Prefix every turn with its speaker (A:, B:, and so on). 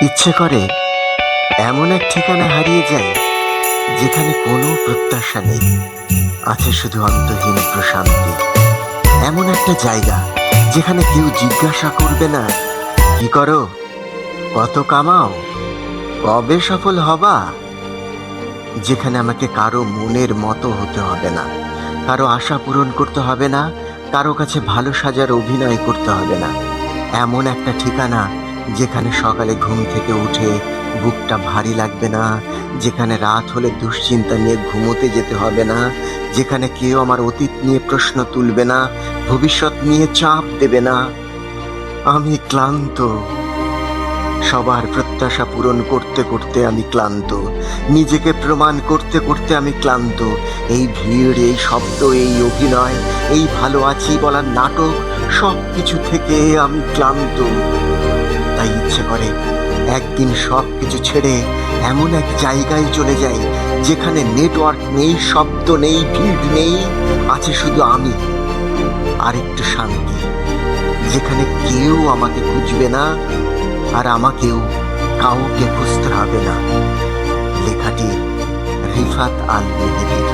A: ইচ্ছে করে এমন এক ঠিকানা হারিয়ে যাই যেখানে কোনো প্রত্যাশা নেই, আছে শুধু অন্তহীন প্রশান্তি। এমন একটা জায়গা যেখানে কেউ জিজ্ঞাসা করবে না কি করো, কত কামাও, কবে সফল হবা। যেখানে আমাকে কারো মনের মতো হতে হবে না, কারো আশা পূরণ করতে হবে না, কারো কাছে ভালো সাজার অভিনয় করতে হবে না। এমন একটা ঠিকানা যেখানে সকালে ঘুম থেকে উঠে বুকটা ভারী লাগবে না, যেখানে রাত হলে দুশ্চিন্তা নিয়ে ঘুমোতে যেতে হবে না, যেখানে কেউ আমার অতীত নিয়ে প্রশ্ন তুলবে না, ভবিষ্যৎ নিয়ে চাপ দেবে না। আমি ক্লান্ত, সবার প্রত্যাশা পূরণ করতে করতে আমি ক্লান্ত, নিজেকে প্রমাণ করতে করতে আমি ক্লান্ত। এই ভিড়, এই শব্দ, এই অভিনয়, এই ভালো আছি বলার নাটক, সব কিছু থেকে আমি ক্লান্ত। তাই ইচ্ছে করে একদিন সব কিছু ছেড়ে এমন এক জায়গায় চলে যাই যেখানে নেটওয়ার্ক নেই, শব্দ নেই, ভিড় নেই, আছে শুধু আমি আর একটু শান্তি। যেখানে কেউ আমাকে খুঁজবে না আর আমাকেও কাউকে খুঁজতে হবে না। লেখাটি রিফাত আল মেহেদীর।